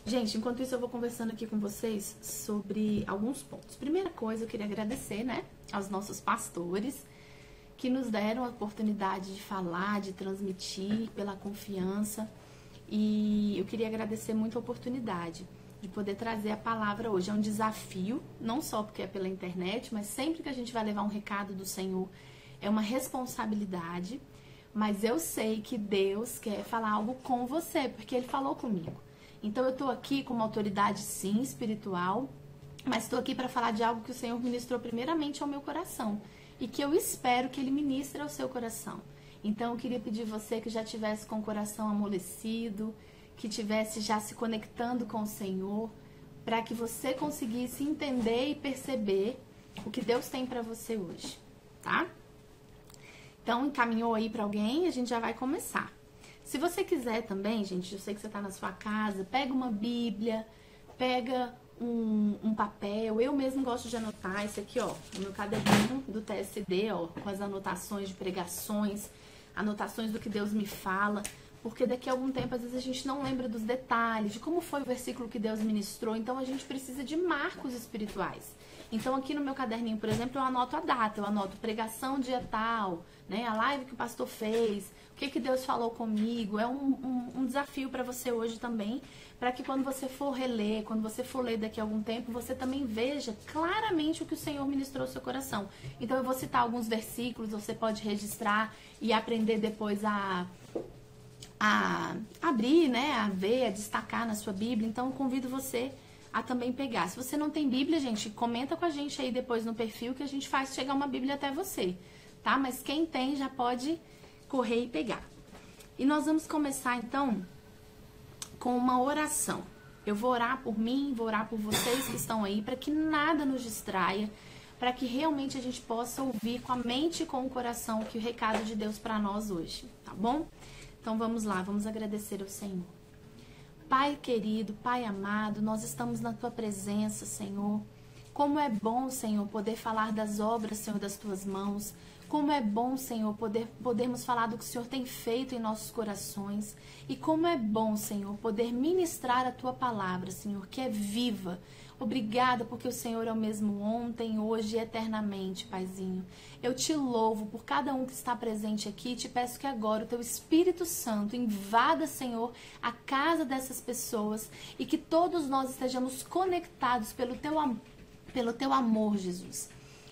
Gente, enquanto isso eu vou conversando aqui com vocês sobre alguns pontos. Primeira coisa, eu queria agradecer, né, aos nossos pastores que nos deram a oportunidade de falar, de transmitir, pela confiança. E eu queria agradecer muito a oportunidade de poder trazer a palavra hoje. É um desafio, não só porque é pela internet, mas sempre que a gente vai levar um recado do Senhor, é uma responsabilidade. Mas eu sei que Deus quer falar algo com você, porque Ele falou comigo. Então eu estou aqui como autoridade, sim, espiritual, mas estou aqui para falar de algo que o Senhor ministrou primeiramente ao meu coração e que eu espero que Ele ministre ao seu coração. Então eu queria pedir você que já tivesse com o coração amolecido, que tivesse já se conectando com o Senhor, para que você conseguisse entender e perceber o que Deus tem para você hoje, tá? Então encaminhou aí para alguém, a gente já vai começar. Se você quiser também, gente, eu sei que você está na sua casa, pega uma Bíblia, pega um papel. Eu mesmo gosto de anotar isso aqui, ó, no meu caderninho do TSD, ó, com as anotações de pregações, anotações do que Deus me fala, porque daqui a algum tempo, às vezes, a gente não lembra dos detalhes, de como foi o versículo que Deus ministrou, então a gente precisa de marcos espirituais. Então aqui no meu caderninho, por exemplo, eu anoto a data, eu anoto pregação dia tal, né, a live que o pastor fez, o que Deus falou comigo. É um desafio para você hoje também, para que quando você for reler, quando você for ler daqui a algum tempo, você também veja claramente o que o Senhor ministrou ao seu coração. Então eu vou citar alguns versículos, você pode registrar e aprender depois a abrir, né, a ver, a destacar na sua Bíblia. Então eu convido você a também pegar. Se você não tem Bíblia, gente, comenta com a gente aí depois no perfil que a gente faz chegar uma Bíblia até você, tá? Mas quem tem já pode correr e pegar. E nós vamos começar então com uma oração. Eu vou orar por mim, vou orar por vocês que estão aí, para que nada nos distraia, para que realmente a gente possa ouvir com a mente e com o coração que o recado de Deus para nós hoje, tá bom? Então vamos lá, vamos agradecer ao Senhor. Pai querido, Pai amado, nós estamos na Tua presença, Senhor. Como é bom, Senhor, poder falar das obras, Senhor, das Tuas mãos. Como é bom, Senhor, podermos falar do que o Senhor tem feito em nossos corações. E como é bom, Senhor, poder ministrar a Tua palavra, Senhor, que é viva. Obrigada porque o Senhor é o mesmo ontem, hoje e eternamente, Paizinho. Eu te louvo por cada um que está presente aqui e te peço que agora o Teu Espírito Santo invada, Senhor, a casa dessas pessoas e que todos nós estejamos conectados pelo Teu amor, Jesus.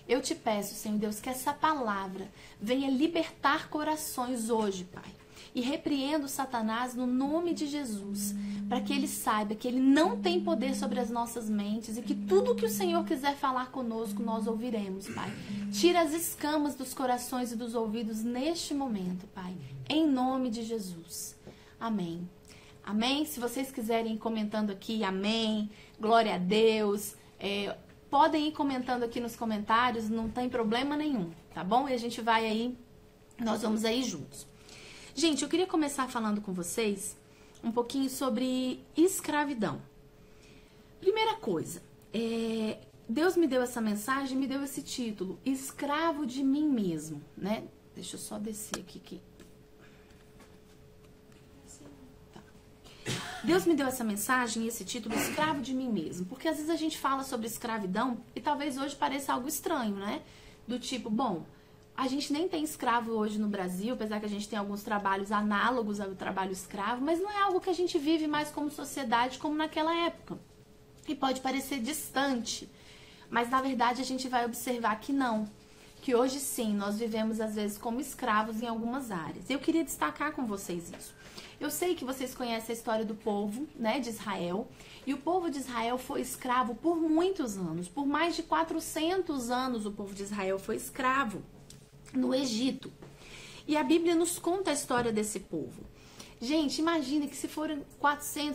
Eu te peço, Senhor Deus, que essa palavra venha libertar corações hoje, Pai. E repreendo Satanás no nome de Jesus, para que ele saiba que ele não tem poder sobre as nossas mentes e que tudo que o Senhor quiser falar conosco, nós ouviremos, Pai. Tira as escamas dos corações e dos ouvidos neste momento, Pai. Em nome de Jesus. Amém. Amém? Se vocês quiserem ir comentando aqui, amém, glória a Deus, podem ir comentando aqui nos comentários, não tem problema nenhum, tá bom? E a gente vai aí, nós vamos aí juntos. Gente, eu queria começar falando com vocês um pouquinho sobre escravidão. Primeira coisa, Deus me deu essa mensagem, me deu esse título, Escravo de Mim Mesmo, né? Deixa eu só descer aqui. Tá. Deus me deu essa mensagem e esse título, Escravo de Mim Mesmo, porque às vezes a gente fala sobre escravidão e talvez hoje pareça algo estranho, né? Do tipo, bom, a gente nem tem escravo hoje no Brasil, apesar que a gente tem alguns trabalhos análogos ao trabalho escravo, mas não é algo que a gente vive mais como sociedade como naquela época. E pode parecer distante, mas na verdade a gente vai observar que não. Que hoje sim, nós vivemos às vezes como escravos em algumas áreas. Eu queria destacar com vocês isso. Eu sei que vocês conhecem a história do povo, né, de Israel. E o povo de Israel foi escravo por muitos anos. Por mais de 400 anos o povo de Israel foi escravo no Egito. E a Bíblia nos conta a história desse povo. Gente, imagine que se foram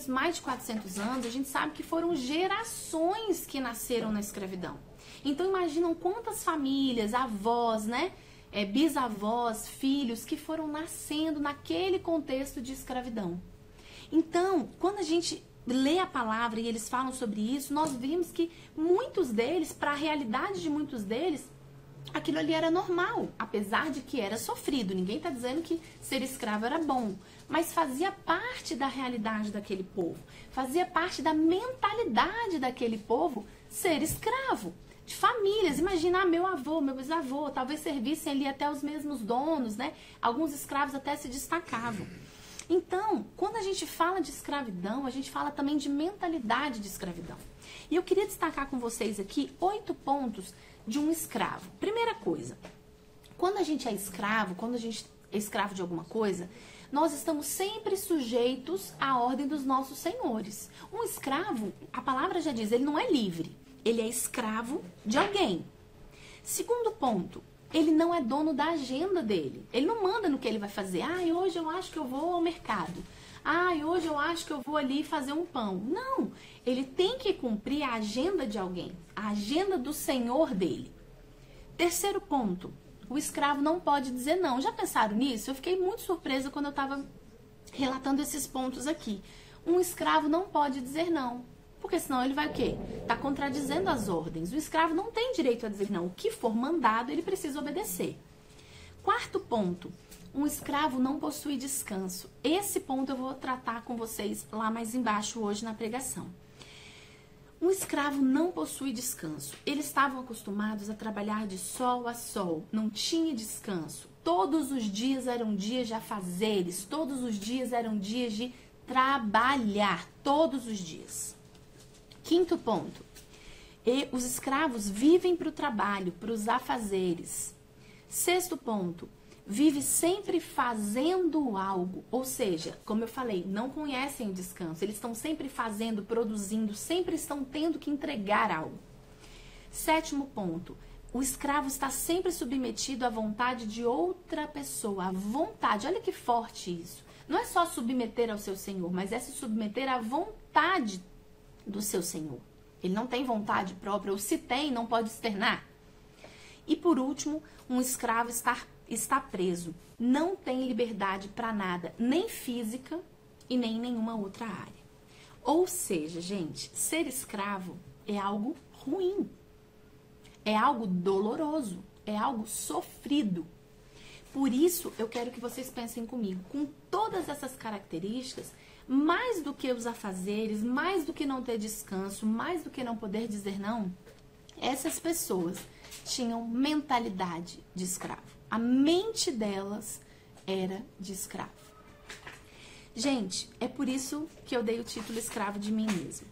mais de 400 anos, a gente sabe que foram gerações que nasceram na escravidão. Então imaginam quantas famílias, avós, né, bisavós, filhos que foram nascendo naquele contexto de escravidão. Então, quando a gente lê a palavra e eles falam sobre isso, nós vimos que muitos deles, para a realidade de muitos deles, aquilo ali era normal, apesar de que era sofrido. Ninguém está dizendo que ser escravo era bom, mas fazia parte da realidade daquele povo, fazia parte da mentalidade daquele povo ser escravo. De famílias, imagina, meu avô, meu bisavô, talvez servissem ali até os mesmos donos, né? Alguns escravos até se destacavam. Então, quando a gente fala de escravidão, a gente fala também de mentalidade de escravidão. E eu queria destacar com vocês aqui 8 pontos de um escravo. Primeira coisa, quando a gente é escravo, quando a gente é escravo de alguma coisa, nós estamos sempre sujeitos à ordem dos nossos senhores. Um escravo, a palavra já diz, ele não é livre, ele é escravo de alguém. Segundo ponto, ele não é dono da agenda dele. Ele não manda no que ele vai fazer. Hoje eu acho que eu vou ao mercado. Hoje eu acho que eu vou ali fazer um pão. Não, ele tem que cumprir a agenda de alguém, a agenda do senhor dele. Terceiro ponto, o escravo não pode dizer não. Já pensaram nisso? Eu fiquei muito surpresa quando eu estava relatando esses pontos aqui. Um escravo não pode dizer não, porque senão ele vai o quê? Tá contradizendo as ordens. O escravo não tem direito a dizer não. O que for mandado, ele precisa obedecer. Quarto ponto, um escravo não possui descanso. Esse ponto eu vou tratar com vocês lá mais embaixo hoje na pregação. Um escravo não possui descanso. Eles estavam acostumados a trabalhar de sol a sol. Não tinha descanso. Todos os dias eram dias de afazeres. Todos os dias eram dias de trabalhar. Todos os dias. Quinto ponto. Os escravos vivem para o trabalho, para os afazeres. Sexto ponto. Vive sempre fazendo algo, ou seja, como eu falei, não conhecem o descanso, eles estão sempre fazendo, produzindo, sempre estão tendo que entregar algo. Sétimo ponto, o escravo está sempre submetido à vontade de outra pessoa, à vontade, olha que forte isso. Não é só submeter ao seu senhor, mas é se submeter à vontade do seu senhor. Ele não tem vontade própria, ou se tem, não pode externar. E por último, um escravo está preso, não tem liberdade para nada, nem física e nem em nenhuma outra área. Ou seja, gente, ser escravo é algo ruim, é algo doloroso, é algo sofrido. Por isso, eu quero que vocês pensem comigo, com todas essas características, mais do que os afazeres, mais do que não ter descanso, mais do que não poder dizer não, essas pessoas tinham mentalidade de escravo. A mente delas era de escravo. Gente, é por isso que eu dei o título Escravo de Mim Mesmo.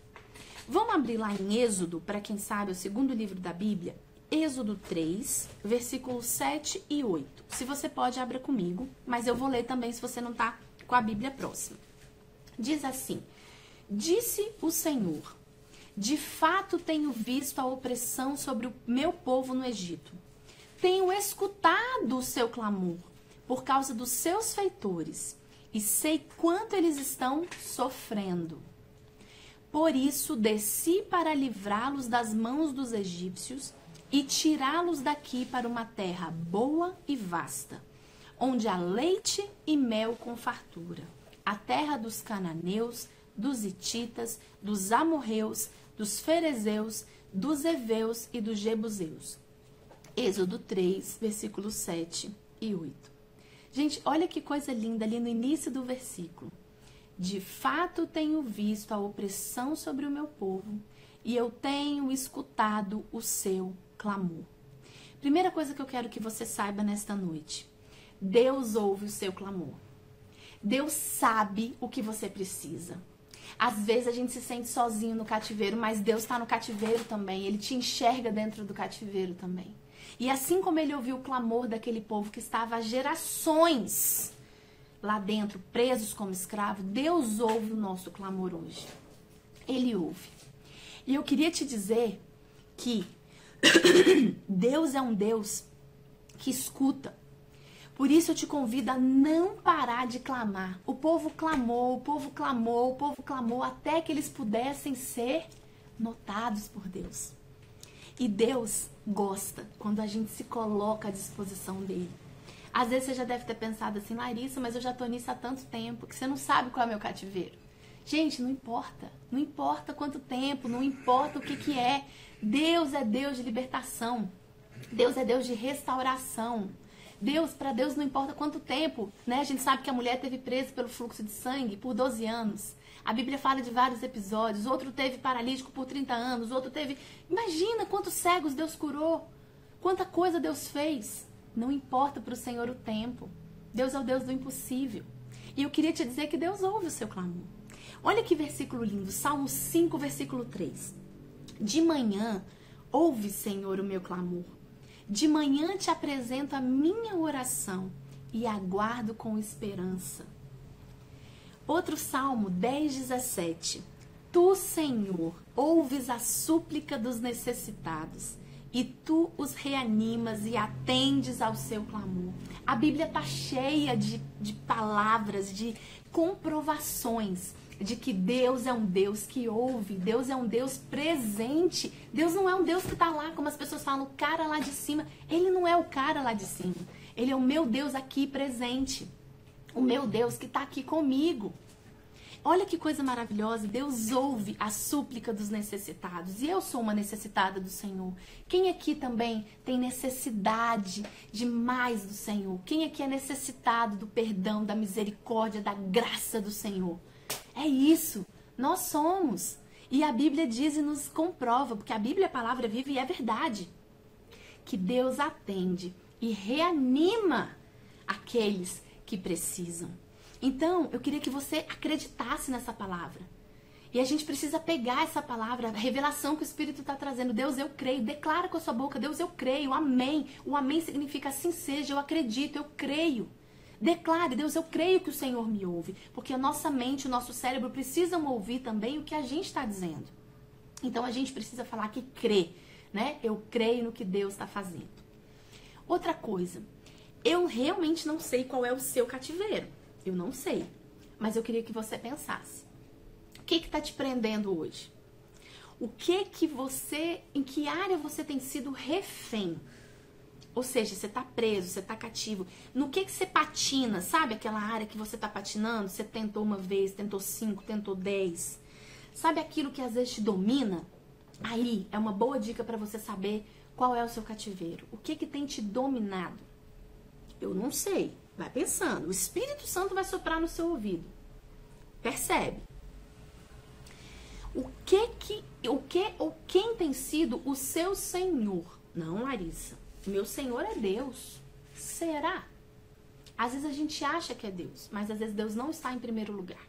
Vamos abrir lá em Êxodo, para quem sabe, o segundo livro da Bíblia, Êxodo 3, versículos 7 e 8. Se você pode, abra comigo, mas eu vou ler também se você não está com a Bíblia próxima. Diz assim: Disse o Senhor, de fato tenho visto a opressão sobre o meu povo no Egito. Tenho escutado o seu clamor por causa dos seus feitores e sei quanto eles estão sofrendo. Por isso desci para livrá-los das mãos dos egípcios e tirá-los daqui para uma terra boa e vasta, onde há leite e mel com fartura, a terra dos cananeus, dos hititas, dos amorreus, dos ferezeus, dos heveus e dos jebuseus. Êxodo 3, versículos 7 e 8. Gente, olha que coisa linda ali no início do versículo. De fato tenho visto a opressão sobre o meu povo e eu tenho escutado o seu clamor. Primeira coisa que eu quero que você saiba nesta noite. Deus ouve o seu clamor. Deus sabe o que você precisa. Às vezes a gente se sente sozinho no cativeiro, mas Deus está no cativeiro também. Ele te enxerga dentro do cativeiro também. E assim como ele ouviu o clamor daquele povo que estava há gerações lá dentro, presos como escravo, Deus ouve o nosso clamor hoje. Ele ouve. E eu queria te dizer que Deus é um Deus que escuta. Por isso eu te convido a não parar de clamar. O povo clamou, o povo clamou, o povo clamou até que eles pudessem ser notados por Deus. E Deus gosta quando a gente se coloca à disposição dele. Às vezes você já deve ter pensado assim, Larissa, mas eu já tô nisso há tanto tempo que você não sabe qual é o meu cativeiro. Gente, não importa. Não importa quanto tempo, não importa o que é. Deus é Deus de libertação. Deus é Deus de restauração. Para Deus não importa quanto tempo, né? A gente sabe que a mulher teve presa pelo fluxo de sangue por 12 anos. A Bíblia fala de vários episódios. Outro teve paralítico por 30 anos. Outro teve... Imagina quantos cegos Deus curou. Quanta coisa Deus fez. Não importa para o Senhor o tempo. Deus é o Deus do impossível. E eu queria te dizer que Deus ouve o seu clamor. Olha que versículo lindo. Salmo 5, versículo 3. De manhã, ouve, Senhor, o meu clamor. De manhã te apresento a minha oração e aguardo com esperança. Outro salmo, 10, 17. Tu, Senhor, ouves a súplica dos necessitados e tu os reanimas e atendes ao seu clamor. A Bíblia está cheia de palavras, de comprovações de que Deus é um Deus que ouve, Deus é um Deus presente. Deus não é um Deus que está lá, como as pessoas falam, o cara lá de cima. Ele não é o cara lá de cima. Ele é o meu Deus aqui presente. O meu Deus que está aqui comigo. Olha que coisa maravilhosa. Deus ouve a súplica dos necessitados. E eu sou uma necessitada do Senhor. Quem aqui também tem necessidade de mais do Senhor? Quem aqui é necessitado do perdão, da misericórdia, da graça do Senhor? É isso. Nós somos. E a Bíblia diz e nos comprova, porque a Bíblia é a palavra viva e é verdade, que Deus atende e reanima aqueles que precisam. Então, eu queria que você acreditasse nessa palavra. E a gente precisa pegar essa palavra, a revelação que o Espírito está trazendo. Deus, eu creio. Declara com a sua boca, Deus, eu creio. Amém. O amém significa assim seja, eu acredito, eu creio. Declare, Deus, eu creio que o Senhor me ouve. Porque a nossa mente, o nosso cérebro precisam ouvir também o que a gente está dizendo. Então, a gente precisa falar que crê, né? Eu creio no que Deus está fazendo. Outra coisa, eu realmente não sei qual é o seu cativeiro. Eu não sei, mas eu queria que você pensasse. O que está te prendendo hoje? Em que área você tem sido refém? Ou seja, você está preso, você está cativo. No que você patina? Sabe aquela área que você está patinando? Você tentou uma vez, tentou 5, tentou 10. Sabe aquilo que às vezes te domina? Aí é uma boa dica para você saber qual é o seu cativeiro. O que tem te dominado? Eu não sei. Vai pensando. O Espírito Santo vai soprar no seu ouvido. Percebe? Quem tem sido o seu Senhor? Não, Larissa. Meu Senhor é Deus. Será? Às vezes a gente acha que é Deus, mas às vezes Deus não está em primeiro lugar.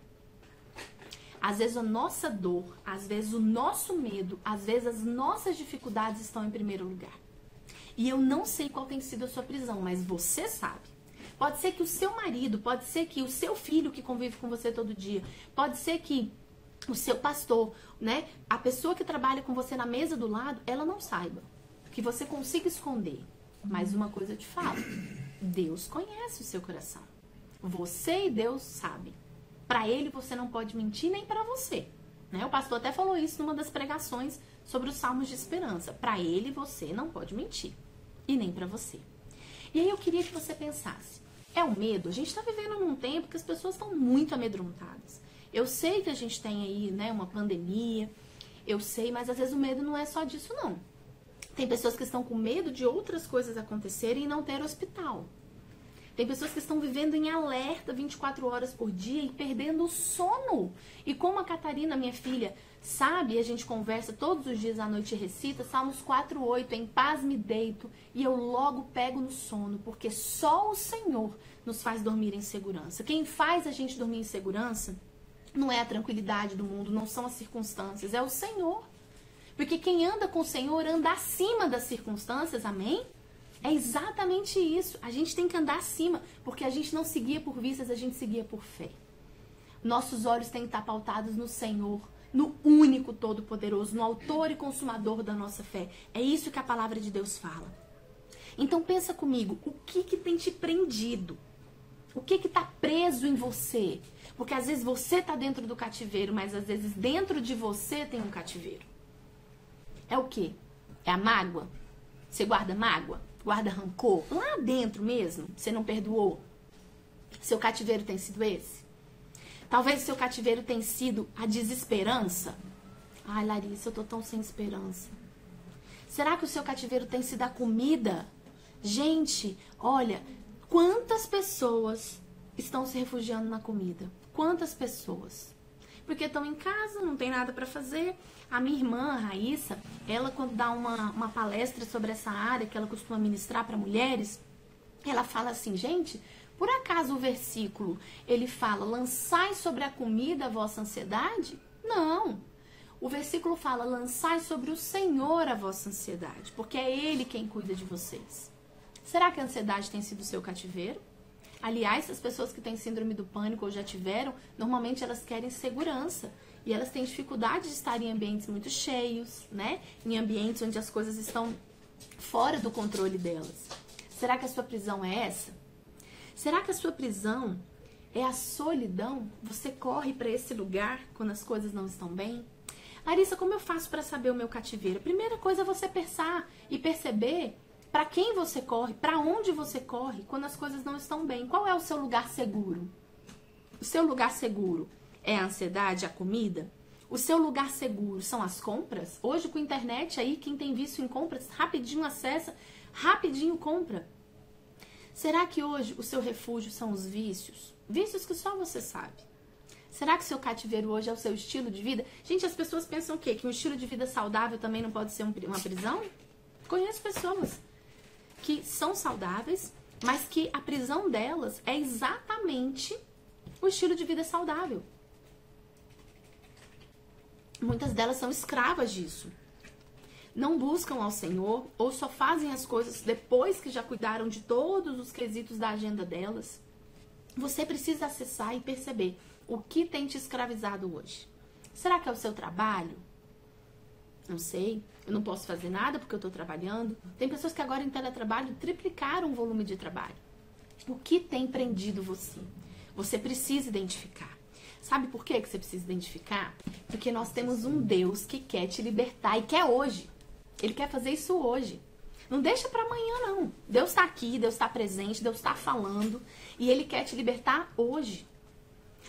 Às vezes a nossa dor, às vezes o nosso medo, às vezes as nossas dificuldades estão em primeiro lugar. E eu não sei qual tem sido a sua prisão, mas você sabe. Pode ser que o seu marido, pode ser que o seu filho que convive com você todo dia, pode ser que o seu pastor, né, a pessoa que trabalha com você na mesa do lado, ela não saiba. Que você consiga esconder. Mas uma coisa eu te falo, Deus conhece o seu coração. Você e Deus sabem. Para ele você não pode mentir, nem para você. Né? O pastor até falou isso numa das pregações sobre os salmos de esperança. Para ele você não pode mentir. E nem para você. E aí eu queria que você pensasse. É o medo? A gente está vivendo num tempo que as pessoas estão muito amedrontadas. Eu sei que a gente tem aí, né, uma pandemia. Eu sei, mas às vezes o medo não é só disso, não. Tem pessoas que estão com medo de outras coisas acontecerem e não ter hospital. Tem pessoas que estão vivendo em alerta 24 horas por dia e perdendo o sono. E como a Catarina, minha filha, sabe, a gente conversa todos os dias à noite e recita, Salmos 4:8, em paz me deito e eu logo pego no sono, porque só o Senhor nos faz dormir em segurança. Quem faz a gente dormir em segurança não é a tranquilidade do mundo, não são as circunstâncias, é o Senhor. Porque quem anda com o Senhor anda acima das circunstâncias, amém? É exatamente isso. A gente tem que andar acima, porque a gente não seguia por vistas, a gente seguia por fé. Nossos olhos têm que estar pautados no Senhor, no único todo-poderoso, no autor e consumador da nossa fé. É isso que a palavra de Deus fala. Então pensa comigo, o que tem te prendido? O que está preso em você? Porque às vezes você está dentro do cativeiro, mas às vezes dentro de você tem um cativeiro. É o quê? É a mágoa? Você guarda mágoa? Guarda rancor? Lá dentro mesmo? Você não perdoou? Seu cativeiro tem sido esse? Talvez o seu cativeiro tenha sido a desesperança. Ai, Larissa, eu tô tão sem esperança. Será que o seu cativeiro tem sido a comida? Gente, olha, quantas pessoas estão se refugiando na comida? Quantas pessoas? Porque estão em casa, não tem nada para fazer. A minha irmã, a Raíssa, ela quando dá uma palestra sobre essa área que ela costuma ministrar para mulheres, ela fala assim, gente, por acaso o versículo, ele fala, lançai sobre a comida a vossa ansiedade? Não. O versículo fala, lançai sobre o Senhor a vossa ansiedade, porque é Ele quem cuida de vocês. Será que a ansiedade tem sido o seu cativeiro? Aliás, as pessoas que têm síndrome do pânico ou já tiveram, normalmente elas querem segurança. E elas têm dificuldade de estar em ambientes muito cheios, né? Em ambientes onde as coisas estão fora do controle delas. Será que a sua prisão é essa? Será que a sua prisão é a solidão? Você corre para esse lugar quando as coisas não estão bem? Larissa, como eu faço para saber o meu cativeiro? A primeira coisa é você pensar e perceber para quem você corre, para onde você corre quando as coisas não estão bem. Qual é o seu lugar seguro? O seu lugar seguro é a ansiedade, a comida? O seu lugar seguro são as compras? Hoje com a internet aí, quem tem vício em compras, rapidinho acessa, rapidinho compra. Será que hoje o seu refúgio são os vícios? Vícios que só você sabe. Será que o seu cativeiro hoje é o seu estilo de vida? Gente, as pessoas pensam o quê? Que um estilo de vida saudável também não pode ser uma prisão? Conheço pessoas que são saudáveis, mas que a prisão delas é exatamente o estilo de vida saudável. Muitas delas são escravas disso. Não buscam ao Senhor ou só fazem as coisas depois que já cuidaram de todos os quesitos da agenda delas. Você precisa acessar e perceber o que tem te escravizado hoje. Será que é o seu trabalho? Não sei. Eu não posso fazer nada porque eu estou trabalhando. Tem pessoas que agora em teletrabalho triplicaram o volume de trabalho. O que tem prendido você? Você precisa identificar. Sabe por que você precisa identificar? Porque nós temos um Deus que quer te libertar e quer hoje. Ele quer fazer isso hoje. Não deixa para amanhã, não. Deus está aqui, Deus está presente, Deus está falando e Ele quer te libertar hoje.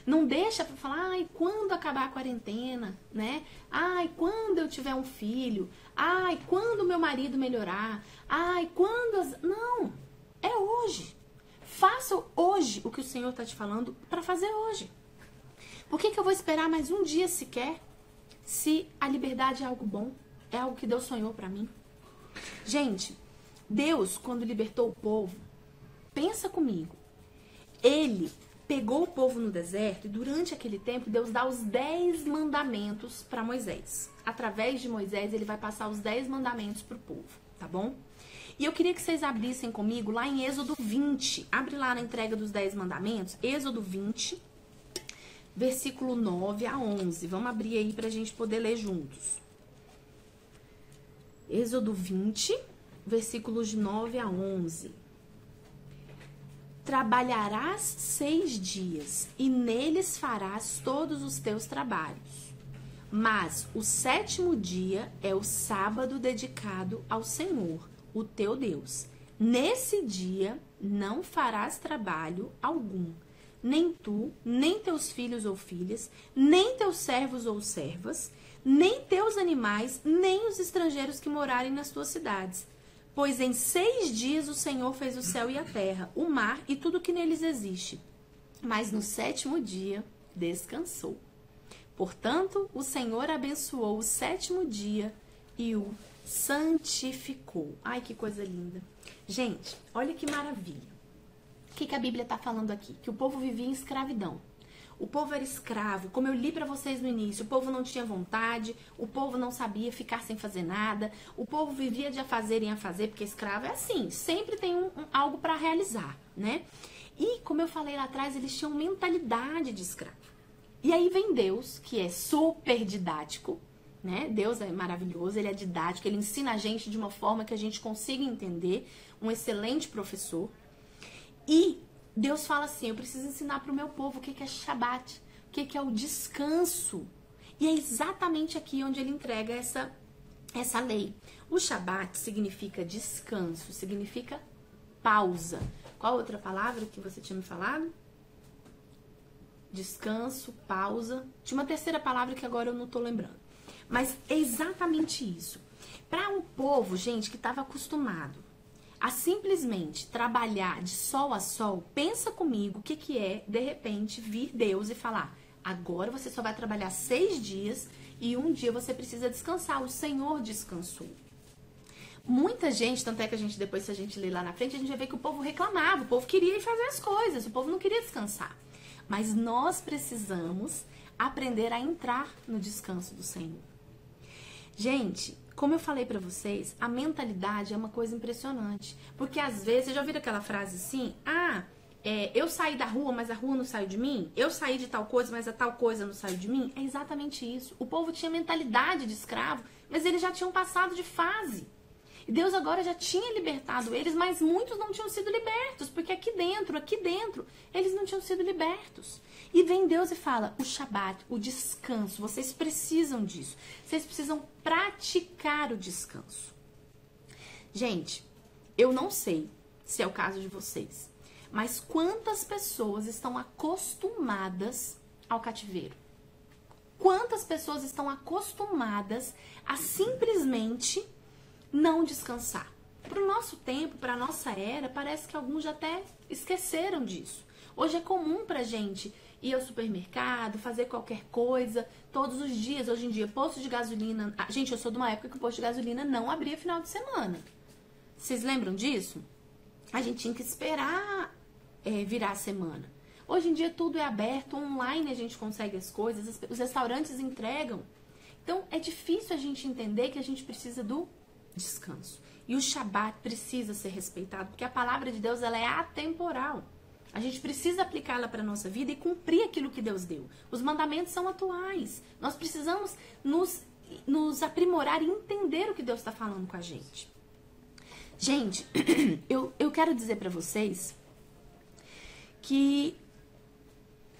Não deixa para falar, ai, quando acabar a quarentena, né? Ai, quando eu tiver um filho. Ai, quando o meu marido melhorar. Ai, quando... Não, é hoje. Faça hoje o que o Senhor está te falando para fazer hoje. Por que eu vou esperar mais um dia sequer se a liberdade é algo bom? É algo que Deus sonhou para mim? Gente, Deus, quando libertou o povo, pensa comigo, Ele pegou o povo no deserto e durante aquele tempo Deus dá os 10 mandamentos para Moisés. Através de Moisés ele vai passar os 10 mandamentos para o povo, tá bom? E eu queria que vocês abrissem comigo lá em Êxodo 20. Abre lá na entrega dos 10 mandamentos, Êxodo 20, versículo 9 a 11. Vamos abrir aí pra gente poder ler juntos. Êxodo 20, versículos de 9 a 11. Trabalharás 6 dias, e neles farás todos os teus trabalhos. Mas o 7º dia é o sábado dedicado ao Senhor, o teu Deus. Nesse dia não farás trabalho algum, nem tu, nem teus filhos ou filhas, nem teus servos ou servas, nem teus animais, nem os estrangeiros que morarem nas tuas cidades. Pois em 6 dias o Senhor fez o céu e a terra, o mar e tudo que neles existe. Mas no 7º dia descansou. Portanto, o Senhor abençoou o 7º dia e o santificou. Ai, que coisa linda. Gente, olha que maravilha. O que a Bíblia está falando aqui? Que o povo vivia em escravidão. O povo era escravo, como eu li para vocês no início, o povo não tinha vontade, o povo não sabia ficar sem fazer nada, o povo vivia de a fazer em a fazer, porque escravo é assim, sempre tem algo para realizar, né? E, como eu falei lá atrás, eles tinham mentalidade de escravo. E aí vem Deus, que é super didático, né? Deus é maravilhoso, ele é didático, ele ensina a gente de uma forma que a gente consiga entender, um excelente professor. E Deus fala assim, eu preciso ensinar para o meu povo o que é Shabat, o que é o descanso. E é exatamente aqui onde ele entrega essa lei. O Shabat significa descanso, significa pausa. Qual outra palavra que você tinha me falado? Descanso, pausa. Tinha uma terceira palavra que agora eu não estou lembrando. Mas é exatamente isso. Para um povo, gente, que estava acostumado a simplesmente trabalhar de sol a sol, pensa comigo o que é, de repente, vir Deus e falar: agora você só vai trabalhar 6 dias e um dia você precisa descansar. O Senhor descansou. Muita gente, tanto é que a gente, depois, se a gente ler lá na frente, a gente vai ver que o povo reclamava, o povo queria ir fazer as coisas, o povo não queria descansar. Mas nós precisamos aprender a entrar no descanso do Senhor. Gente, como eu falei pra vocês, a mentalidade é uma coisa impressionante. Porque às vezes, vocês já ouviram aquela frase assim: eu saí da rua, mas a rua não saiu de mim? Eu saí de tal coisa, mas a tal coisa não saiu de mim? É exatamente isso. O povo tinha mentalidade de escravo, mas eles já tinham passado de fase. E Deus agora já tinha libertado eles, mas muitos não tinham sido libertos, porque aqui dentro, eles não tinham sido libertos. E vem Deus e fala: o Shabat, o descanso, vocês precisam disso. Vocês precisam praticar o descanso. Gente, eu não sei se é o caso de vocês, mas quantas pessoas estão acostumadas ao cativeiro? Quantas pessoas estão acostumadas a simplesmente não descansar? Para o nosso tempo, para a nossa era, parece que alguns já até esqueceram disso. Hoje é comum pra gente ir ao supermercado, fazer qualquer coisa, todos os dias. Hoje em dia, posto de gasolina... Gente, eu sou de uma época que o posto de gasolina não abria final de semana. Vocês lembram disso? A gente tinha que esperar virar a semana. Hoje em dia tudo é aberto, online a gente consegue as coisas, os restaurantes entregam. Então é difícil a gente entender que a gente precisa do descanso. E o Shabat precisa ser respeitado, porque a palavra de Deus, ela é atemporal. A gente precisa aplicá-la para a nossa vida e cumprir aquilo que Deus deu. Os mandamentos são atuais. Nós precisamos nos aprimorar e entender o que Deus está falando com a gente. Gente, eu quero dizer para vocês que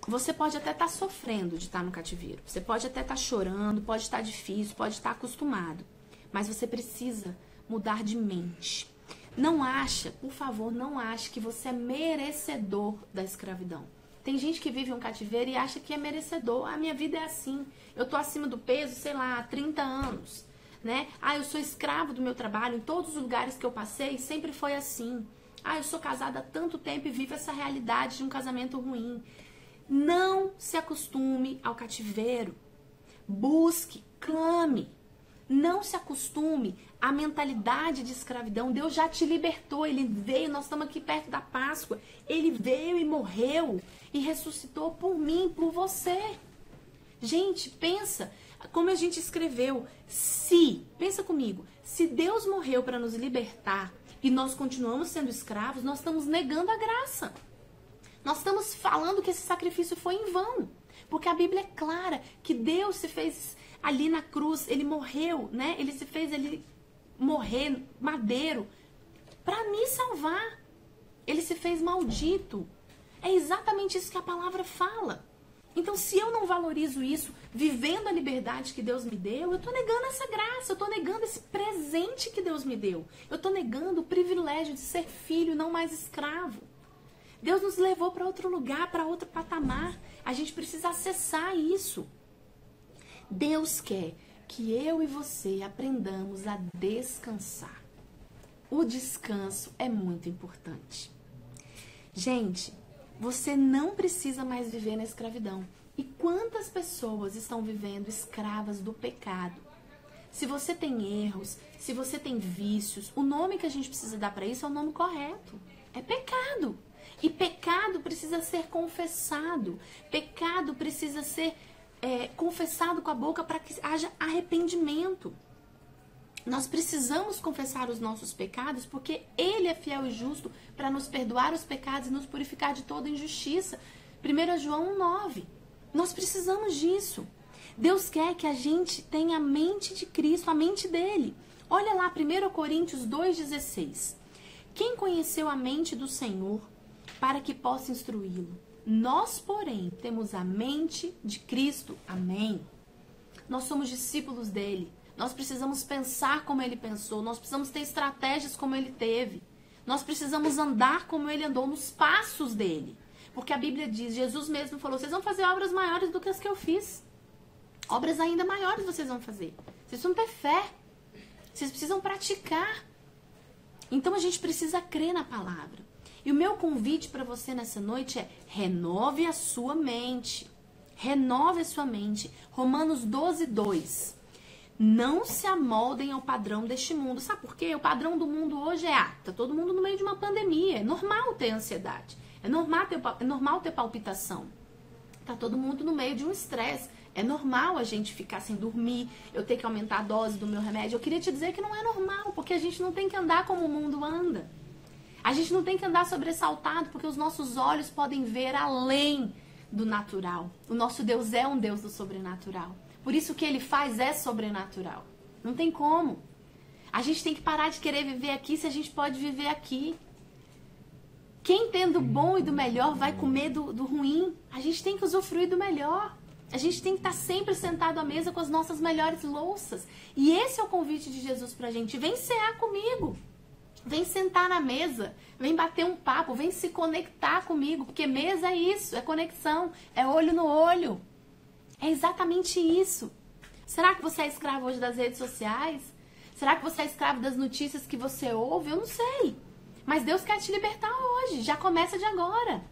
você pode até estar sofrendo de estar no cativeiro. Você pode até estar chorando, pode estar difícil, pode estar acostumado. Mas você precisa mudar de mente. Não acha, por favor, não ache que você é merecedor da escravidão. Tem gente que vive um cativeiro e acha que é merecedor. A minha vida é assim. Eu tô acima do peso, sei lá, há 30 anos, né? Eu sou escravo do meu trabalho. Em todos os lugares que eu passei, sempre foi assim. Eu sou casada há tanto tempo e vivo essa realidade de um casamento ruim. Não se acostume ao cativeiro. Busque, clame. Não se acostume à mentalidade de escravidão. Deus já te libertou, Ele veio, nós estamos aqui perto da Páscoa. Ele veio e morreu e ressuscitou por mim, por você. Gente, pensa, como a gente escreveu, pensa comigo, se Deus morreu para nos libertar e nós continuamos sendo escravos, nós estamos negando a graça. Nós estamos falando que esse sacrifício foi em vão. Porque a Bíblia é clara que Deus se fez ali na cruz, Ele morreu, né? Ele se fez ali morrer, madeiro, para me salvar. Ele se fez maldito. É exatamente isso que a palavra fala. Então, se eu não valorizo isso, vivendo a liberdade que Deus me deu, eu estou negando essa graça, eu estou negando esse presente que Deus me deu. Eu estou negando o privilégio de ser filho, não mais escravo. Deus nos levou para outro lugar, para outro patamar. A gente precisa acessar isso. Deus quer que eu e você aprendamos a descansar. O descanso é muito importante. Gente, você não precisa mais viver na escravidão. E quantas pessoas estão vivendo escravas do pecado? Se você tem erros, se você tem vícios, o nome que a gente precisa dar para isso é o nome correto. É pecado. E pecado precisa ser confessado. Pecado precisa ser confessado com a boca para que haja arrependimento. Nós precisamos confessar os nossos pecados porque Ele é fiel e justo para nos perdoar os pecados e nos purificar de toda injustiça. 1 João 1,9. Nós precisamos disso. Deus quer que a gente tenha a mente de Cristo, a mente dele. Olha lá, 1 Coríntios 2,16. Quem conheceu a mente do Senhor para que possa instruí-lo? Nós, porém, temos a mente de Cristo. Amém. Nós somos discípulos dele. Nós precisamos pensar como ele pensou. Nós precisamos ter estratégias como ele teve. Nós precisamos andar como ele andou, nos passos dele. Porque a Bíblia diz, Jesus mesmo falou, vocês vão fazer obras maiores do que as que eu fiz. Obras ainda maiores vocês vão fazer. Vocês precisam ter fé. Vocês precisam praticar. Então a gente precisa crer na palavra. E o meu convite para você nessa noite é: renove a sua mente. Renove a sua mente. Romanos 12:2. Não se amoldem ao padrão deste mundo. Sabe por quê? O padrão do mundo hoje tá todo mundo no meio de uma pandemia. É normal ter ansiedade. É normal ter palpitação. Tá todo mundo no meio de um estresse. É normal a gente ficar sem dormir, eu ter que aumentar a dose do meu remédio. Eu queria te dizer que não é normal, porque a gente não tem que andar como o mundo anda. A gente não tem que andar sobressaltado, porque os nossos olhos podem ver além do natural. O nosso Deus é um Deus do sobrenatural. Por isso o que Ele faz é sobrenatural. Não tem como. A gente tem que parar de querer viver aqui se a gente pode viver aqui. Quem tem do bom e do melhor vai comer do ruim. A gente tem que usufruir do melhor. A gente tem que estar sempre sentado à mesa com as nossas melhores louças. E esse é o convite de Jesus pra gente. Vem cear comigo. Vem sentar na mesa. Vem bater um papo. Vem se conectar comigo. Porque mesa é isso. É conexão. É olho no olho. É exatamente isso. Será que você é escravo hoje das redes sociais? Será que você é escravo das notícias que você ouve? Eu não sei. Mas Deus quer te libertar hoje. Já começa de agora.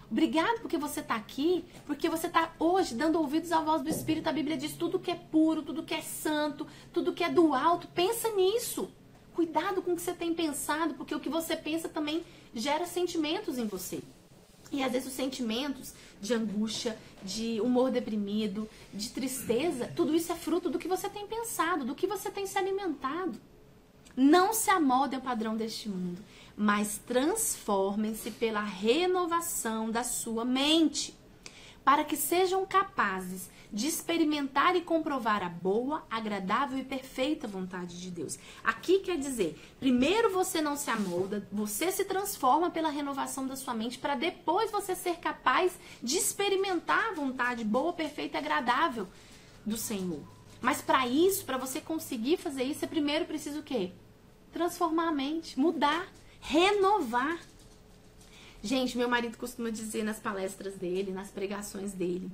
Obrigado porque você está aqui, porque você está hoje dando ouvidos à voz do Espírito. A Bíblia diz tudo que é puro, tudo que é santo, tudo que é do alto. Pensa nisso. Cuidado com o que você tem pensado, porque o que você pensa também gera sentimentos em você. E às vezes os sentimentos de angústia, de humor deprimido, de tristeza, tudo isso é fruto do que você tem pensado, do que você tem se alimentado. Não se amoldem ao padrão deste mundo, mas transformem-se pela renovação da sua mente, para que sejam capazes de experimentar e comprovar a boa, agradável e perfeita vontade de Deus. Aqui quer dizer, primeiro você não se amolda, você se transforma pela renovação da sua mente, para depois você ser capaz de experimentar a vontade boa, perfeita e agradável do Senhor. Mas para isso, para você conseguir fazer isso, você primeiro precisa o quê? Transformar a mente, mudar, renovar. Gente, meu marido costuma dizer nas palestras dele, nas pregações dele: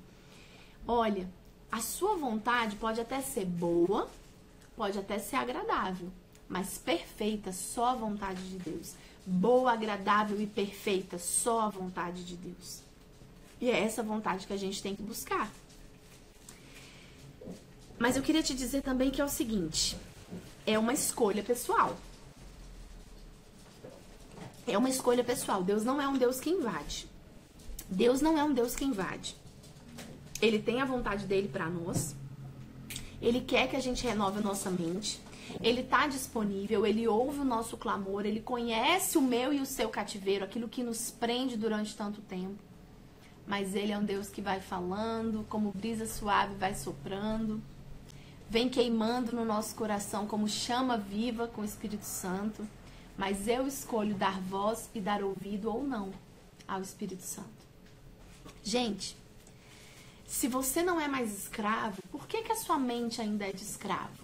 olha, a sua vontade pode até ser boa, pode até ser agradável, mas perfeita só a vontade de Deus. Boa, agradável e perfeita só a vontade de Deus. E é essa vontade que a gente tem que buscar. Mas eu queria te dizer também que é o seguinte: é uma escolha pessoal. É uma escolha pessoal. Deus não é um Deus que invade. Deus não é um Deus que invade. Ele tem a vontade dele para nós. Ele quer que a gente renove a nossa mente. Ele está disponível, ele ouve o nosso clamor, ele conhece o meu e o seu cativeiro, aquilo que nos prende durante tanto tempo. Mas ele é um Deus que vai falando, como brisa suave vai soprando, vem queimando no nosso coração como chama viva com o Espírito Santo. Mas eu escolho dar voz e dar ouvido ou não ao Espírito Santo. Gente, se você não é mais escravo, por que a sua mente ainda é de escravo?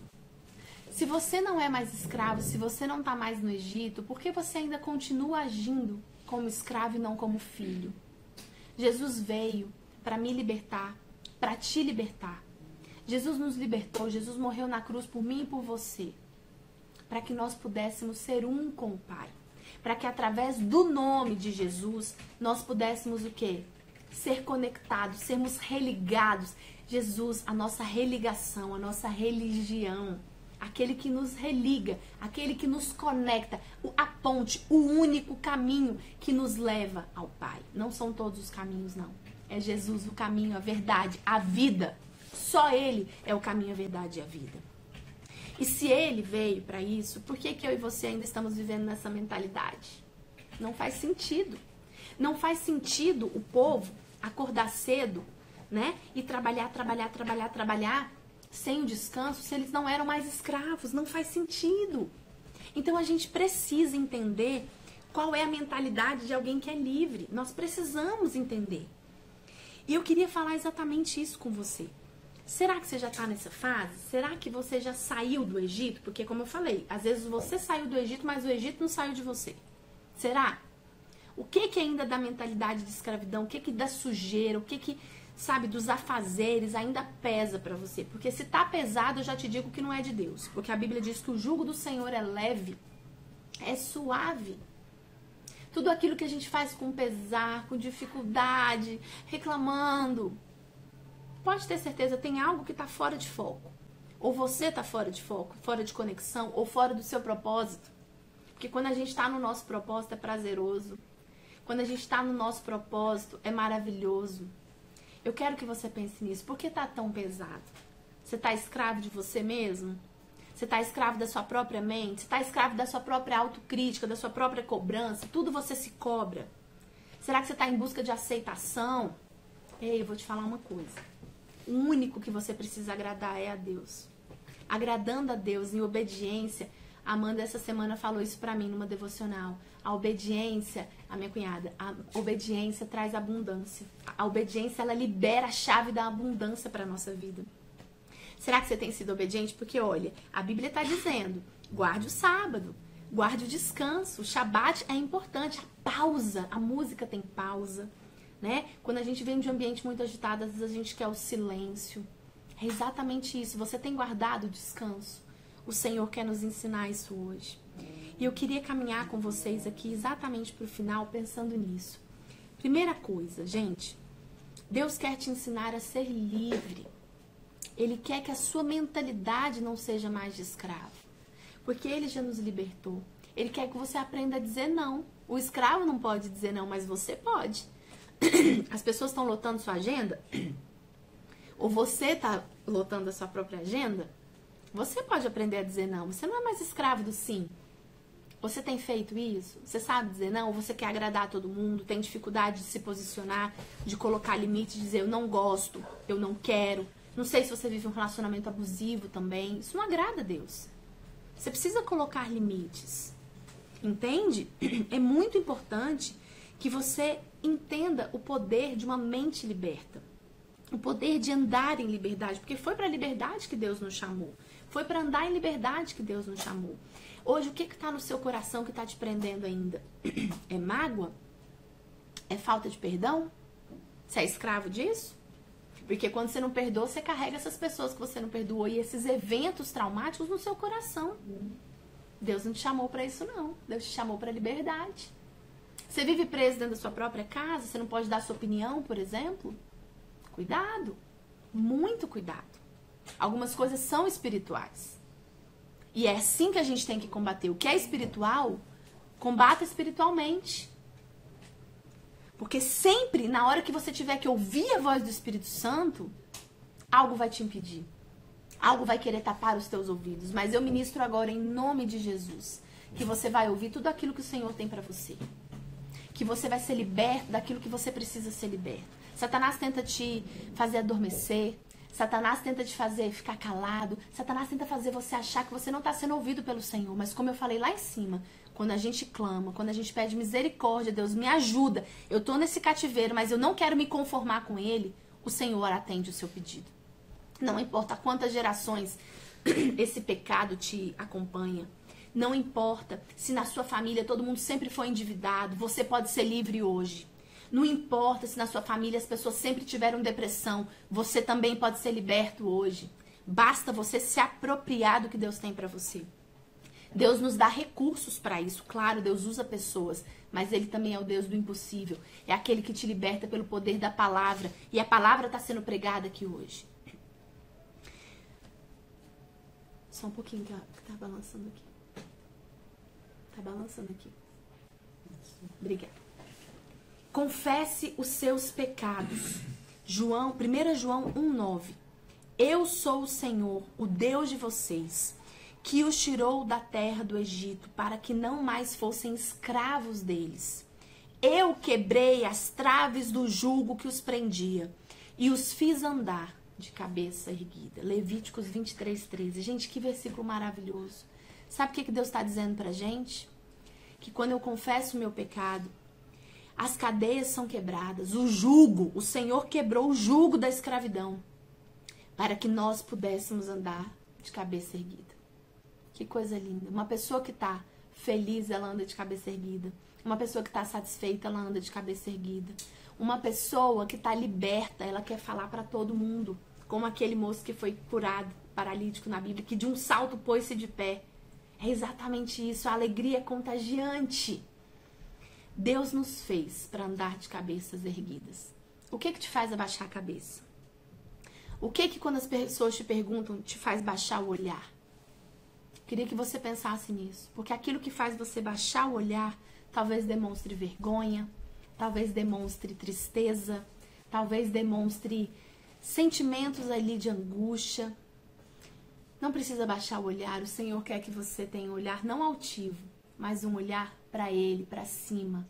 Se você não é mais escravo, se você não está mais no Egito, por que você ainda continua agindo como escravo e não como filho? Jesus veio para me libertar, para te libertar. Jesus nos libertou, Jesus morreu na cruz por mim e por você, para que nós pudéssemos ser um com o Pai. Para que através do nome de Jesus, nós pudéssemos o quê? Ser conectados, sermos religados. Jesus, a nossa religação, a nossa religião, aquele que nos religa, aquele que nos conecta, a ponte, o único caminho que nos leva ao Pai. Não são todos os caminhos, não. É Jesus o caminho, a verdade, a vida. Só Ele é o caminho, a verdade e a vida. E se Ele veio para isso, por que eu e você ainda estamos vivendo nessa mentalidade? Não faz sentido. Não faz sentido o povo acordar cedo, né? E trabalhar sem o descanso, se eles não eram mais escravos. Não faz sentido. Então a gente precisa entender qual é a mentalidade de alguém que é livre. Nós precisamos entender. E eu queria falar exatamente isso com você. Será que você já está nessa fase? Será que você já saiu do Egito? Porque, como eu falei, às vezes você saiu do Egito, mas o Egito não saiu de você. Será? O que ainda da mentalidade de escravidão? O que da sujeira? O que sabe, dos afazeres ainda pesa para você. Porque se tá pesado, eu já te digo que não é de Deus. Porque a Bíblia diz que o jugo do Senhor é leve, é suave. Tudo aquilo que a gente faz com pesar, com dificuldade, reclamando, pode ter certeza, tem algo que tá fora de foco. Ou você tá fora de foco, fora de conexão, ou fora do seu propósito. Porque quando a gente tá no nosso propósito é prazeroso. Quando a gente tá no nosso propósito é maravilhoso. Eu quero que você pense nisso. Por que tá tão pesado? Você tá escravo de você mesmo? Você tá escravo da sua própria mente? Você tá escravo da sua própria autocrítica, da sua própria cobrança? Tudo você se cobra. Será que você tá em busca de aceitação? Ei, eu vou te falar uma coisa. O único que você precisa agradar é a Deus. Agradando a Deus em obediência. A Amanda essa semana falou isso pra mim numa devocional. A obediência, a minha cunhada, a obediência traz abundância. A obediência, ela libera a chave da abundância pra nossa vida. Será que você tem sido obediente? Porque, olha, a Bíblia está dizendo, guarde o sábado, guarde o descanso, o Shabat é importante, a pausa, a música tem pausa, né? Quando a gente vem de um ambiente muito agitado, às vezes a gente quer o silêncio. É exatamente isso, você tem guardado o descanso. O Senhor quer nos ensinar isso hoje. E eu queria caminhar com vocês aqui exatamente para o final, pensando nisso. Primeira coisa, gente, Deus quer te ensinar a ser livre. Ele quer que a sua mentalidade não seja mais de escravo. Porque Ele já nos libertou. Ele quer que você aprenda a dizer não. O escravo não pode dizer não, mas você pode. As pessoas estão lotando sua agenda? Ou você está lotando a sua própria agenda? Você pode aprender a dizer não. Você não é mais escravo do sim. Você tem feito isso? Você sabe dizer não? Ou você quer agradar todo mundo? Tem dificuldade de se posicionar, de colocar limite, de dizer eu não gosto, eu não quero. Não sei se você vive um relacionamento abusivo também. Isso não agrada a Deus. Você precisa colocar limites. Entende? É muito importante que você entenda o poder de uma mente liberta. O poder de andar em liberdade. Porque foi para a liberdade que Deus nos chamou. Foi para andar em liberdade que Deus nos chamou. Hoje, o que está no seu coração que está te prendendo ainda? É mágoa? É falta de perdão? Você é escravo disso? Porque quando você não perdoa, você carrega essas pessoas que você não perdoou e esses eventos traumáticos no seu coração. Deus não te chamou para isso, não. Deus te chamou para liberdade. Você vive preso dentro da sua própria casa? Você não pode dar sua opinião, por exemplo? Cuidado. Muito cuidado. Algumas coisas são espirituais. E é assim que a gente tem que combater. O que é espiritual, combata espiritualmente. Porque sempre, na hora que você tiver que ouvir a voz do Espírito Santo, algo vai te impedir. Algo vai querer tapar os teus ouvidos. Mas eu ministro agora em nome de Jesus, que você vai ouvir tudo aquilo que o Senhor tem para você. Que você vai ser liberto daquilo que você precisa ser liberto. Satanás tenta te fazer adormecer. Satanás tenta te fazer ficar calado. Satanás tenta fazer você achar que você não está sendo ouvido pelo Senhor. Mas como eu falei lá em cima, quando a gente clama, quando a gente pede misericórdia, Deus me ajuda. Eu estou nesse cativeiro, mas eu não quero me conformar com ele. O Senhor atende o seu pedido. Não importa quantas gerações esse pecado te acompanha. Não importa se na sua família todo mundo sempre foi endividado. Você pode ser livre hoje. Não importa se na sua família as pessoas sempre tiveram depressão, você também pode ser liberto hoje. Basta você se apropriar do que Deus tem para você. Deus nos dá recursos para isso, claro, Deus usa pessoas, mas Ele também é o Deus do impossível. É aquele que te liberta pelo poder da palavra, e a palavra está sendo pregada aqui hoje. Só um pouquinho que tá balançando aqui. Tá balançando aqui. Obrigada. Confesse os seus pecados. 1 João 1,9. Eu sou o Senhor, o Deus de vocês, que os tirou da terra do Egito, para que não mais fossem escravos deles. Eu quebrei as traves do jugo que os prendia e os fiz andar de cabeça erguida. Levíticos 23:13. Gente, que versículo maravilhoso. Sabe o que Deus está dizendo pra gente? Que quando eu confesso o meu pecado, as cadeias são quebradas, o jugo, o Senhor quebrou o jugo da escravidão, para que nós pudéssemos andar de cabeça erguida. Que coisa linda. Uma pessoa que está feliz, ela anda de cabeça erguida. Uma pessoa que está satisfeita, ela anda de cabeça erguida. Uma pessoa que está liberta, ela quer falar para todo mundo. Como aquele moço que foi curado, paralítico na Bíblia, que de um salto pôs-se de pé. É exatamente isso, a alegria é contagiante. Deus nos fez para andar de cabeças erguidas. O que te faz abaixar a cabeça? O que quando as pessoas te perguntam, te faz baixar o olhar? Queria que você pensasse nisso, porque aquilo que faz você baixar o olhar, talvez demonstre vergonha, talvez demonstre tristeza, talvez demonstre sentimentos ali de angústia. Não precisa baixar o olhar, o Senhor quer que você tenha um olhar não altivo, mas um olhar para Ele, para cima.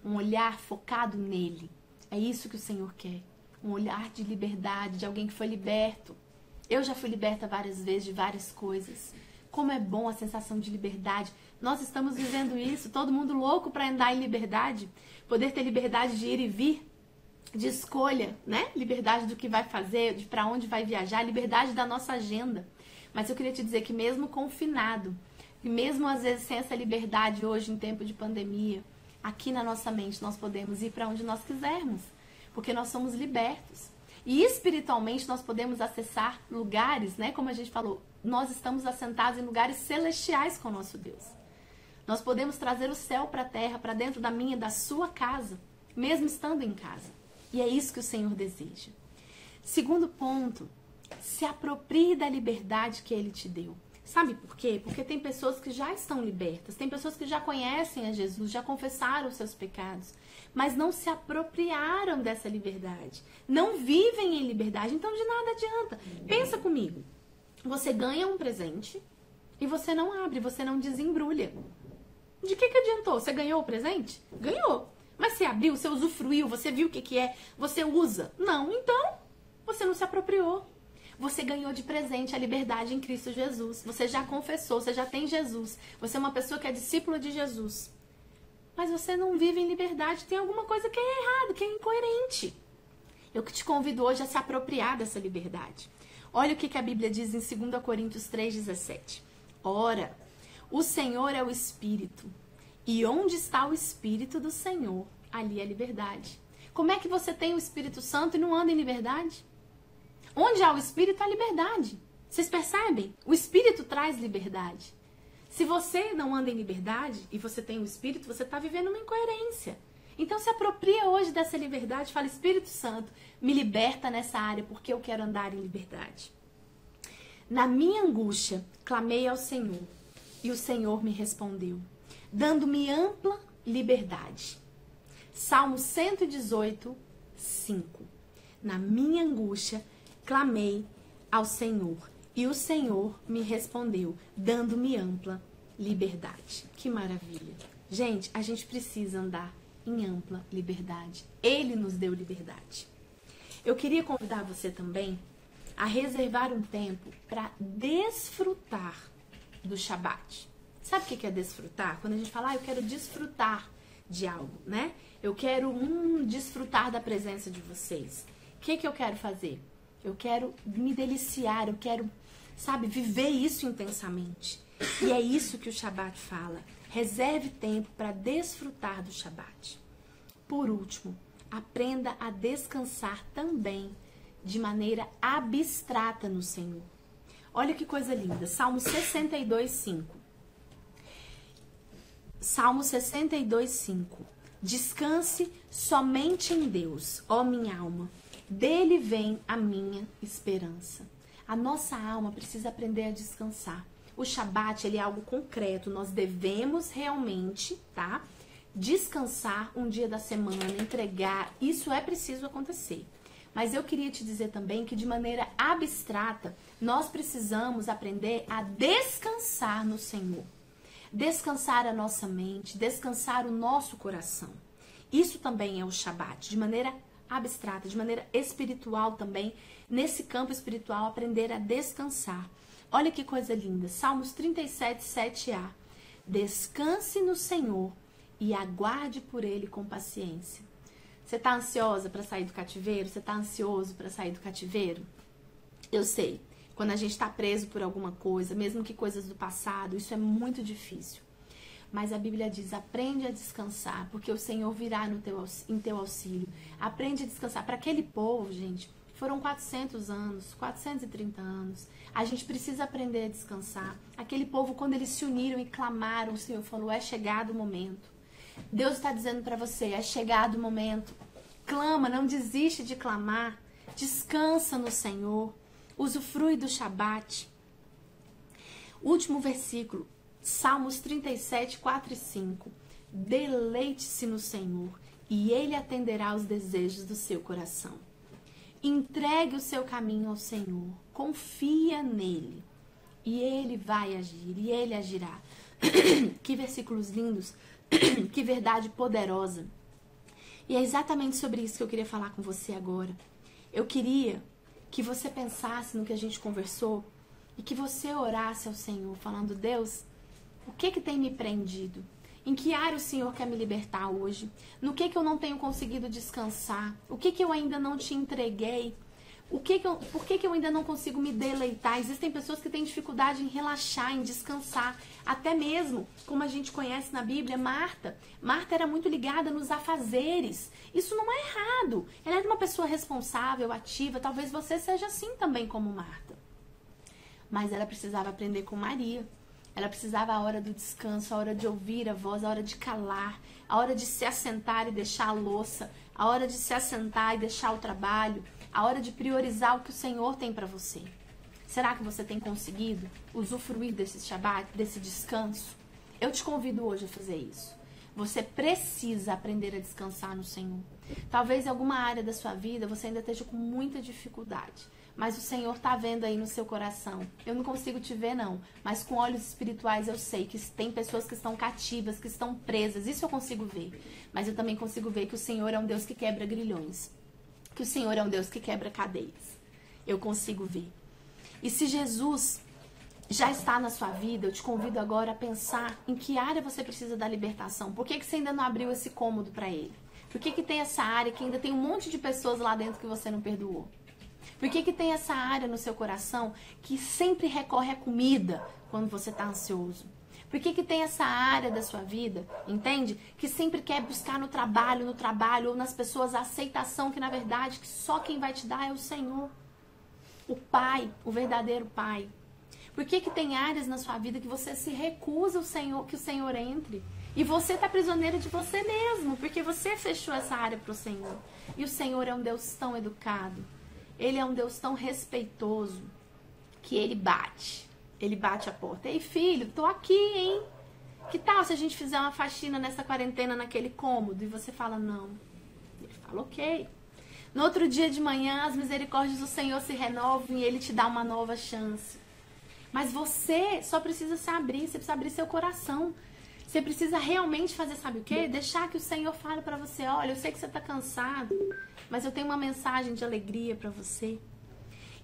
Um olhar focado nele. É isso que o Senhor quer. Um olhar de liberdade, de alguém que foi liberto. Eu já fui liberta várias vezes de várias coisas. Como é bom a sensação de liberdade. Nós estamos vivendo isso, todo mundo louco para andar em liberdade. Poder ter liberdade de ir e vir, de escolha, né? Liberdade do que vai fazer, de para onde vai viajar, liberdade da nossa agenda. Mas eu queria te dizer que mesmo confinado, e mesmo às vezes sem essa liberdade hoje em tempo de pandemia, aqui na nossa mente nós podemos ir para onde nós quisermos, porque nós somos libertos. E espiritualmente nós podemos acessar lugares, né? Como a gente falou, nós estamos assentados em lugares celestiais com o nosso Deus. Nós podemos trazer o céu para a terra, para dentro da minha e da sua casa, mesmo estando em casa. E é isso que o Senhor deseja. Segundo ponto, se aproprie da liberdade que Ele te deu. Sabe por quê? Porque tem pessoas que já estão libertas, tem pessoas que já conhecem a Jesus, já confessaram os seus pecados, mas não se apropriaram dessa liberdade. Não vivem em liberdade, então de nada adianta. Pensa comigo. Você ganha um presente e você não abre, você não desembrulha. De que adiantou? Você ganhou o presente? Ganhou. Mas você abriu, você usufruiu, você viu o que é, você usa? Não, então você não se apropriou. Você ganhou de presente a liberdade em Cristo Jesus. Você já confessou, você já tem Jesus. Você é uma pessoa que é discípula de Jesus. Mas você não vive em liberdade, tem alguma coisa que é errado, que é incoerente. Eu que te convido hoje a se apropriar dessa liberdade. Olha o que a Bíblia diz em 2 Coríntios 3,17. Ora, o Senhor é o Espírito, e onde está o Espírito do Senhor, ali é liberdade. Como é que você tem o Espírito Santo e não anda em liberdade? Onde há o Espírito, há liberdade. Vocês percebem? O Espírito traz liberdade. Se você não anda em liberdade e você tem o Espírito, você está vivendo uma incoerência. Então se apropria hoje dessa liberdade, fala, Espírito Santo, me liberta nessa área porque eu quero andar em liberdade. Na minha angústia, clamei ao Senhor e o Senhor me respondeu, dando-me ampla liberdade. Salmo 118, 5. Na minha angústia, clamei ao Senhor e o Senhor me respondeu, dando-me ampla liberdade. Que maravilha. Gente, a gente precisa andar em ampla liberdade. Ele nos deu liberdade. Eu queria convidar você também a reservar um tempo para desfrutar do Shabat. Sabe o que é desfrutar? Quando a gente fala, eu quero desfrutar de algo, né? Eu quero desfrutar da presença de vocês. O que eu quero fazer? Eu quero me deliciar, eu quero, sabe, viver isso intensamente. E é isso que o Shabat fala. Reserve tempo para desfrutar do Shabat. Por último, aprenda a descansar também de maneira abstrata no Senhor. Olha que coisa linda. Salmo 62, 5. Salmo 62, 5. Descanse somente em Deus, ó minha alma. Dele vem a minha esperança. A nossa alma precisa aprender a descansar. O Shabat, ele é algo concreto. Nós devemos realmente, tá? Descansar um dia da semana, entregar. Isso é preciso acontecer. Mas eu queria te dizer também que de maneira abstrata, nós precisamos aprender a descansar no Senhor. Descansar a nossa mente, descansar o nosso coração. Isso também é o Shabat, de maneira abstrata, de maneira espiritual também, nesse campo espiritual, aprender a descansar. Olha que coisa linda, Salmos 37, 7a. Descanse no Senhor e aguarde por Ele com paciência. Você está ansiosa para sair do cativeiro? Você está ansioso para sair do cativeiro? Eu sei, quando a gente está preso por alguma coisa, mesmo que coisas do passado, isso é muito difícil. Mas a Bíblia diz, aprende a descansar, porque o Senhor virá em teu auxílio. Aprende a descansar. Para aquele povo, gente, foram 400 anos, 430 anos. A gente precisa aprender a descansar. Aquele povo, quando eles se uniram e clamaram, o Senhor falou, é chegado o momento. Deus está dizendo para você, é chegado o momento. Clama, não desiste de clamar. Descansa no Senhor. Usufrui do Shabat. Último versículo. Salmos 37, 4 e 5. Deleite-se no Senhor e Ele atenderá aos desejos do seu coração. Entregue o seu caminho ao Senhor. Confia nele. E Ele vai agir. E Ele agirá. Que versículos lindos. Que verdade poderosa. E é exatamente sobre isso que eu queria falar com você agora. Eu queria que você pensasse no que a gente conversou e que você orasse ao Senhor, falando, Deus, o que tem me prendido? Em que área o Senhor quer me libertar hoje? No que eu não tenho conseguido descansar? O que eu ainda não te entreguei? Por que eu ainda não consigo me deleitar? Existem pessoas que têm dificuldade em relaxar, em descansar. Até mesmo, como a gente conhece na Bíblia, Marta. Marta era muito ligada nos afazeres. Isso não é errado. Ela era uma pessoa responsável, ativa. Talvez você seja assim também como Marta. Mas ela precisava aprender com Maria. Ela precisava a hora do descanso, a hora de ouvir a voz, a hora de calar, a hora de se assentar e deixar a louça, a hora de se assentar e deixar o trabalho, a hora de priorizar o que o Senhor tem para você. Será que você tem conseguido usufruir desse Shabat, desse descanso? Eu te convido hoje a fazer isso. Você precisa aprender a descansar no Senhor. Talvez em alguma área da sua vida você ainda esteja com muita dificuldade. Mas o Senhor está vendo aí no seu coração. Eu não consigo te ver, não. Mas com olhos espirituais eu sei que tem pessoas que estão cativas, que estão presas. Isso eu consigo ver. Mas eu também consigo ver que o Senhor é um Deus que quebra grilhões. Que o Senhor é um Deus que quebra cadeias. Eu consigo ver. E se Jesus já está na sua vida, eu te convido agora a pensar em que área você precisa da libertação. Por que você ainda não abriu esse cômodo para Ele? Por que tem essa área que ainda tem um monte de pessoas lá dentro que você não perdoou? Por que tem essa área no seu coração que sempre recorre à comida quando você está ansioso? Por que tem essa área da sua vida, entende? Que sempre quer buscar no trabalho ou nas pessoas a aceitação que na verdade que só quem vai te dar é o Senhor. O Pai, o verdadeiro Pai. Por que tem áreas na sua vida que você se recusa que o Senhor entre? E você está prisioneira de você mesmo, porque você fechou essa área para o Senhor. E o Senhor é um Deus tão educado. Ele é um Deus tão respeitoso que Ele bate. Ele bate a porta. Ei, filho, tô aqui, hein? Que tal se a gente fizer uma faxina nessa quarentena naquele cômodo? E você fala, não. Ele fala, ok. No outro dia de manhã, as misericórdias do Senhor se renovam e Ele te dá uma nova chance. Mas você só precisa se abrir, você precisa abrir seu coração. Você precisa realmente fazer, sabe o quê? Deixar que o Senhor fale pra você, olha, eu sei que você tá cansado, mas eu tenho uma mensagem de alegria pra você.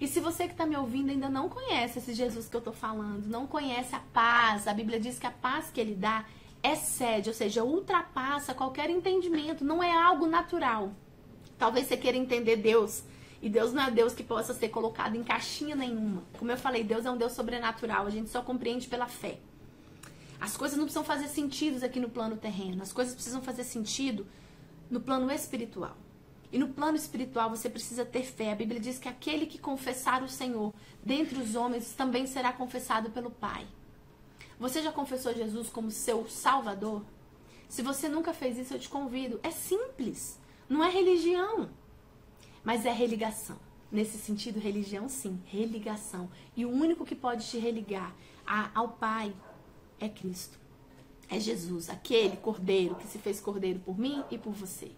E se você que tá me ouvindo ainda não conhece esse Jesus que eu tô falando, não conhece a paz, a Bíblia diz que a paz que Ele dá excede, ou seja, ultrapassa qualquer entendimento, não é algo natural. Talvez você queira entender Deus, e Deus não é Deus que possa ser colocado em caixinha nenhuma. Como eu falei, Deus é um Deus sobrenatural, a gente só compreende pela fé. As coisas não precisam fazer sentido aqui no plano terreno, as coisas precisam fazer sentido no plano espiritual. E no plano espiritual você precisa ter fé. A Bíblia diz que aquele que confessar o Senhor dentre os homens também será confessado pelo Pai. Você já confessou Jesus como seu Salvador? Se você nunca fez isso, eu te convido. É simples, não é religião, mas é religação. Nesse sentido, religião sim, religação. E o único que pode te religar ao Pai é Cristo, é Jesus, aquele cordeiro que se fez cordeiro por mim e por você.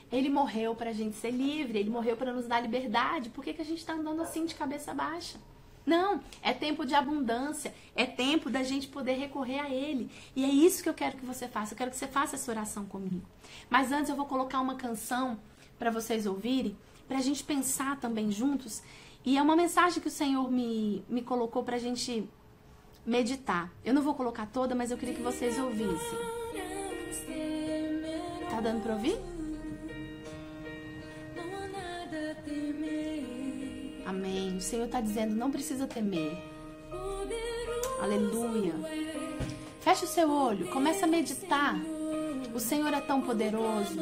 Ele morreu para a gente ser livre, Ele morreu para nos dar liberdade. Por que a gente está andando assim de cabeça baixa? Não, é tempo de abundância, é tempo da gente poder recorrer a Ele. E é isso que eu quero que você faça, eu quero que você faça essa oração comigo. Mas antes eu vou colocar uma canção para vocês ouvirem, para a gente pensar também juntos. E é uma mensagem que o Senhor me colocou para a gente meditar. Eu não vou colocar toda, mas eu queria que vocês ouvissem. Tá dando para ouvir? Amém. O Senhor está dizendo, não precisa temer. Aleluia. Fecha o seu olho, começa a meditar. O Senhor é tão poderoso.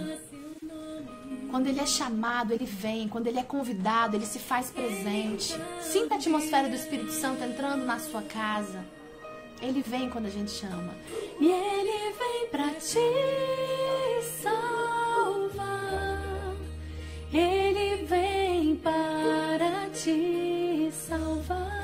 Quando Ele é chamado, Ele vem. Quando Ele é convidado, Ele se faz presente. Sinta a atmosfera do Espírito Santo entrando na sua casa. Ele vem quando a gente chama. E Ele vem pra te salvar. Ele vem para te salvar.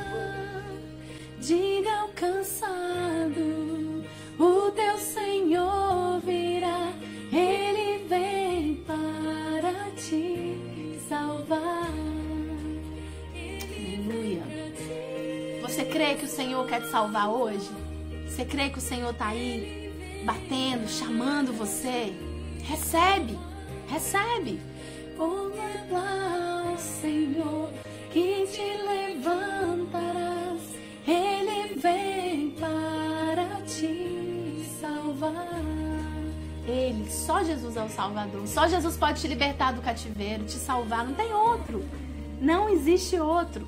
Diga ao cansado, o teu Senhor virá. Ele vem para te salvar. Aleluia. Você crê que o Senhor quer te salvar hoje? Você crê que o Senhor está aí batendo, chamando você? Recebe, recebe. Oh, lá, Senhor, que te levantarás. Ele vem para te salvar. Ele, só Jesus é o Salvador. Só Jesus pode te libertar do cativeiro, te salvar. Não tem outro. Não existe outro.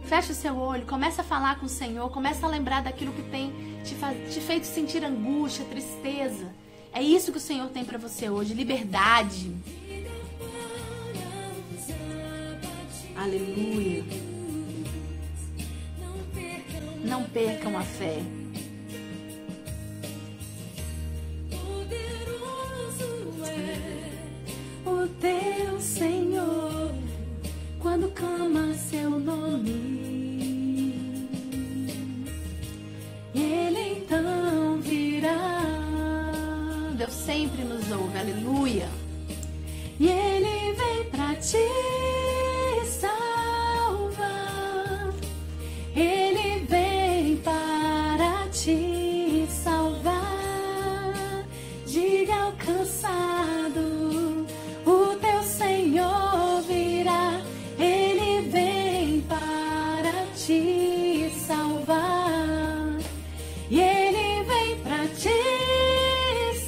Fecha o seu olho, começa a falar com o Senhor, começa a lembrar daquilo que tem te feito sentir angústia, tristeza. É isso que o Senhor tem para você hoje, liberdade. Aleluia. Não percam a fé. O teu Senhor, quando clama seu nome, Ele então virá. Deus sempre nos ouve, aleluia. E Ele vem pra te salvar. Ele vem para te salvar. Diga ao cansado, o teu Senhor virá. Ele vem para te salvar. E Ele vem para te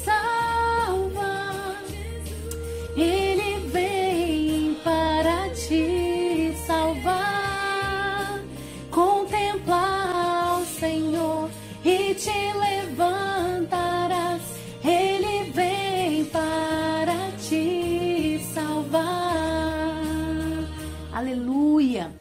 salvar. Ele vem para te salvar. Contempla o Senhor e te levantarás. Ele vem para te salvar. Aleluia!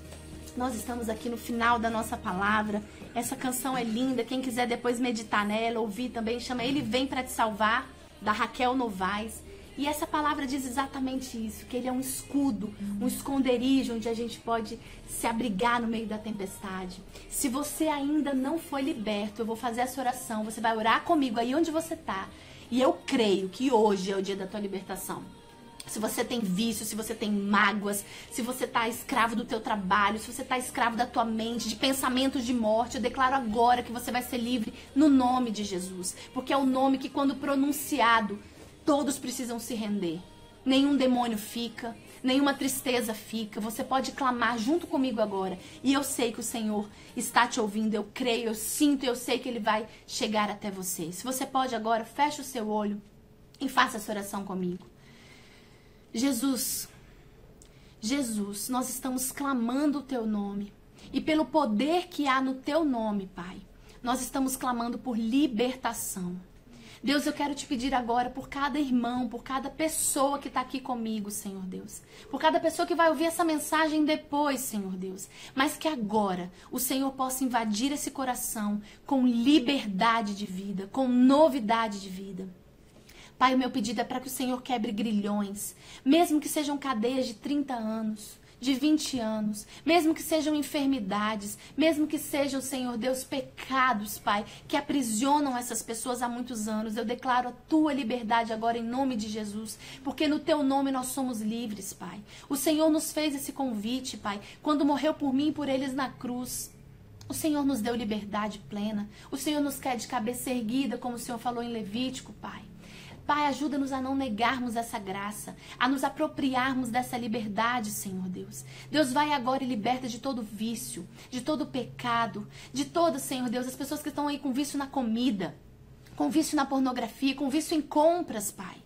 Nós estamos aqui no final da nossa palavra. Essa canção é linda. Quem quiser depois meditar nela, ouvir também, chama Ele Vem Pra Te Salvar, da Raquel Novaes. E essa palavra diz exatamente isso, que Ele é um escudo, um esconderijo onde a gente pode se abrigar no meio da tempestade. Se você ainda não foi liberto, eu vou fazer essa oração, você vai orar comigo aí onde você está. E eu creio que hoje é o dia da tua libertação. Se você tem vício, se você tem mágoas, se você está escravo do teu trabalho, se você está escravo da tua mente, de pensamentos de morte, eu declaro agora que você vai ser livre no nome de Jesus. Porque é o nome que, quando pronunciado, todos precisam se render. Nenhum demônio fica, nenhuma tristeza fica. Você pode clamar junto comigo agora. E eu sei que o Senhor está te ouvindo, eu creio, eu sinto, eu sei que Ele vai chegar até você. Se você pode agora, feche o seu olho e faça essa oração comigo. Jesus, nós estamos clamando o Teu nome. E pelo poder que há no Teu nome, Pai, nós estamos clamando por libertação. Deus, eu quero te pedir agora por cada irmão, por cada pessoa que está aqui comigo, Senhor Deus. Por cada pessoa que vai ouvir essa mensagem depois, Senhor Deus. Mas que agora o Senhor possa invadir esse coração com liberdade de vida, com novidade de vida. Pai, o meu pedido é para que o Senhor quebre grilhões, mesmo que sejam cadeias de 30 anos, de 20 anos, mesmo que sejam enfermidades, mesmo que sejam, Senhor Deus, pecados, Pai, que aprisionam essas pessoas há muitos anos. Eu declaro a Tua liberdade agora em nome de Jesus, porque no Teu nome nós somos livres, Pai. O Senhor nos fez esse convite, Pai, quando morreu por mim e por eles na cruz. O Senhor nos deu liberdade plena. O Senhor nos quer de cabeça erguida, como o Senhor falou em Levítico, Pai. Pai, ajuda-nos a não negarmos essa graça, a nos apropriarmos dessa liberdade, Senhor Deus. Deus, vai agora e liberta de todo vício, de todo pecado, de todo, Senhor Deus, as pessoas que estão aí com vício na comida, com vício na pornografia, com vício em compras, Pai.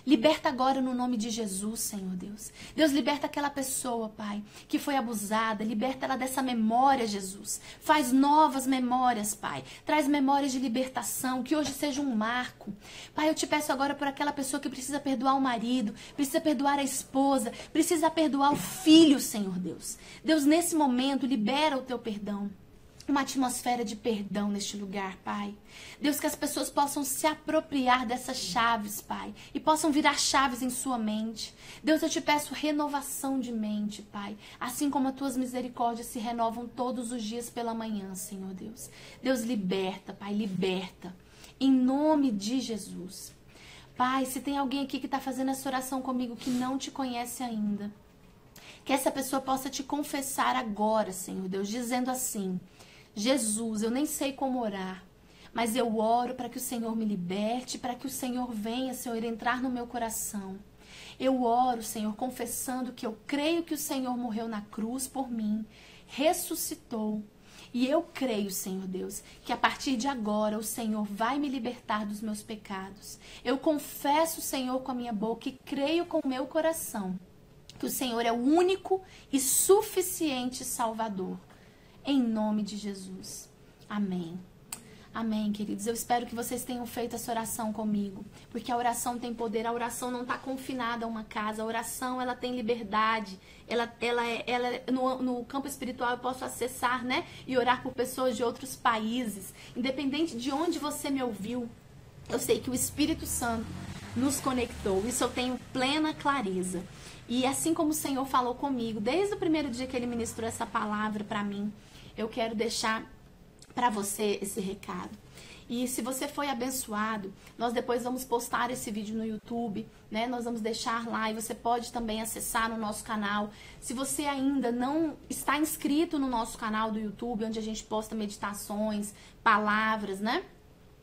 Liberta agora no nome de Jesus, Senhor Deus. Deus, liberta aquela pessoa, Pai, que foi abusada. Liberta ela dessa memória, Jesus. Faz novas memórias, Pai. Traz memórias de libertação, que hoje seja um marco. Pai, eu te peço agora por aquela pessoa que precisa perdoar o marido, precisa perdoar a esposa, precisa perdoar o filho, Senhor Deus. Deus, nesse momento, libera o teu perdão. Uma atmosfera de perdão neste lugar, Pai. Deus, que as pessoas possam se apropriar dessas chaves, Pai, e possam virar chaves em sua mente. Deus, eu te peço renovação de mente, Pai, assim como as tuas misericórdias se renovam todos os dias pela manhã, Senhor Deus. Deus, liberta, Pai, liberta, em nome de Jesus. Pai, se tem alguém aqui que está fazendo essa oração comigo que não te conhece ainda, que essa pessoa possa te confessar agora, Senhor Deus, dizendo assim: Jesus, eu nem sei como orar, mas eu oro para que o Senhor me liberte, para que o Senhor venha, Senhor, entrar no meu coração. Eu oro, Senhor, confessando que eu creio que o Senhor morreu na cruz por mim, ressuscitou. E eu creio, Senhor Deus, que a partir de agora o Senhor vai me libertar dos meus pecados. Eu confesso, Senhor, com a minha boca e creio com o meu coração que o Senhor é o único e suficiente Salvador. Em nome de Jesus. Amém. Amém, queridos. Eu espero que vocês tenham feito essa oração comigo, porque a oração tem poder, a oração não está confinada a uma casa, a oração, ela tem liberdade, no campo espiritual eu posso acessar, né, e orar por pessoas de outros países, independente de onde você me ouviu, eu sei que o Espírito Santo nos conectou, isso eu tenho plena clareza. E assim como o Senhor falou comigo, desde o primeiro dia que Ele ministrou essa palavra para mim, eu quero deixar para você esse recado. E se você foi abençoado, nós depois vamos postar esse vídeo no YouTube, né? Nós vamos deixar lá e você pode também acessar no nosso canal. Se você ainda não está inscrito no nosso canal do YouTube, onde a gente posta meditações, palavras, né?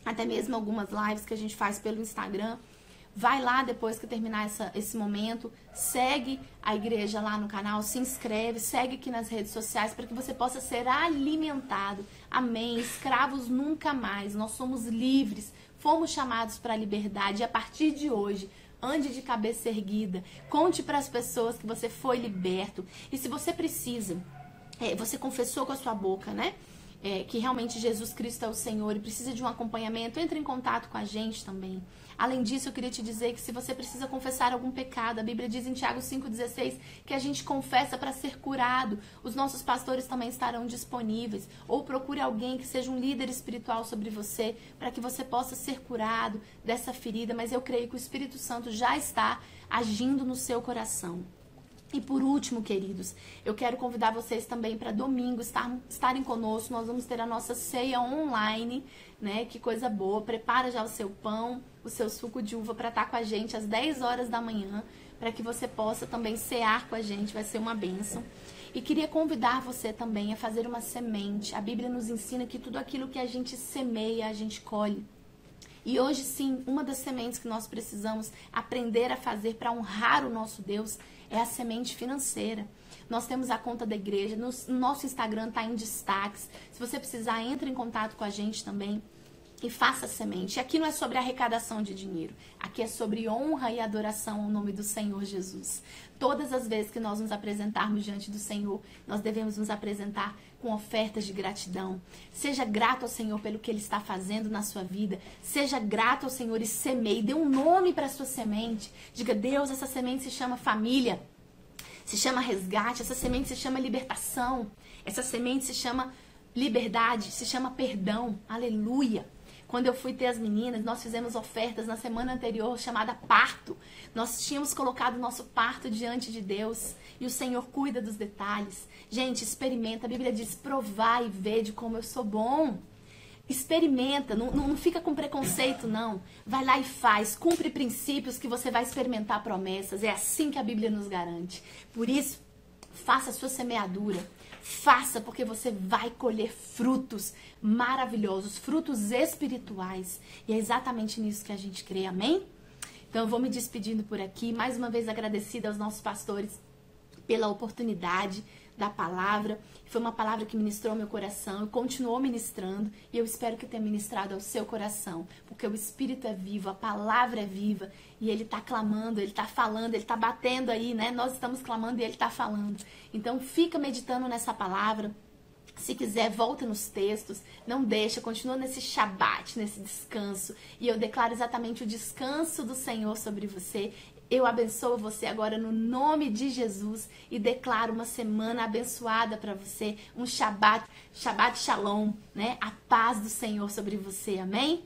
Até mesmo algumas lives que a gente faz pelo Instagram. Vai lá depois que terminar esse momento, segue a igreja lá no canal, se inscreve, segue aqui nas redes sociais para que você possa ser alimentado. Amém. Escravos nunca mais. Nós somos livres, fomos chamados para a liberdade e a partir de hoje, ande de cabeça erguida, conte para as pessoas que você foi liberto. E se você precisa, você confessou com a sua boca, né? Que realmente Jesus Cristo é o Senhor e precisa de um acompanhamento, entre em contato com a gente também. Além disso, eu queria te dizer que se você precisa confessar algum pecado, a Bíblia diz em Tiago 5,16 que a gente confessa para ser curado. Os nossos pastores também estarão disponíveis. Ou procure alguém que seja um líder espiritual sobre você, para que você possa ser curado dessa ferida. Mas eu creio que o Espírito Santo já está agindo no seu coração. E por último, queridos, eu quero convidar vocês também para domingo estarem conosco. Nós vamos ter a nossa ceia online, né? Que coisa boa. Prepara já o seu pão, o seu suco de uva para estar com a gente às 10 horas da manhã, para que você possa também cear com a gente. Vai ser uma bênção. E queria convidar você também a fazer uma semente. A Bíblia nos ensina que tudo aquilo que a gente semeia, a gente colhe. E hoje sim, uma das sementes que nós precisamos aprender a fazer para honrar o nosso Deus é a semente financeira. Nós temos a conta da igreja, no nosso Instagram está em destaques. Se você precisar, entre em contato com a gente também e faça a semente. E aqui não é sobre arrecadação de dinheiro, aqui é sobre honra e adoração ao nome do Senhor Jesus. Todas as vezes que nós nos apresentarmos diante do Senhor, nós devemos nos apresentar com ofertas de gratidão. Seja grato ao Senhor pelo que Ele está fazendo na sua vida. Seja grato ao Senhor e semeie. Dê um nome para a sua semente. Diga: Deus, essa semente se chama família, se chama resgate, essa semente se chama libertação, essa semente se chama liberdade, se chama perdão. Aleluia! Quando eu fui ter as meninas, nós fizemos ofertas na semana anterior chamada parto. Nós tínhamos colocado o nosso parto diante de Deus e o Senhor cuida dos detalhes. Gente, experimenta. A Bíblia diz: provai e vede como eu sou bom. Experimenta, não fica com preconceito, não. Vai lá e faz. Cumpre princípios que você vai experimentar promessas. É assim que a Bíblia nos garante. Por isso, faça a sua semeadura. Faça, porque você vai colher frutos maravilhosos, frutos espirituais. E é exatamente nisso que a gente crê, amém? Então eu vou me despedindo por aqui. Mais uma vez agradecida aos nossos pastores pela oportunidade, da palavra. Foi uma palavra que ministrou ao meu coração e continuou ministrando. E eu espero que tenha ministrado ao seu coração. Porque o Espírito é vivo, a palavra é viva. E Ele está clamando, Ele está falando, Ele está batendo aí, né? Nós estamos clamando e Ele está falando. Então fica meditando nessa palavra. Se quiser, volta nos textos. Não deixa, continua nesse Shabat, nesse descanso. E eu declaro exatamente o descanso do Senhor sobre você. Eu abençoo você agora no nome de Jesus e declaro uma semana abençoada para você, um Shabat Shalom, né? A paz do Senhor sobre você, amém?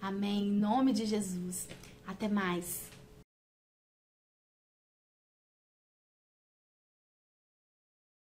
Amém, em nome de Jesus. Até mais.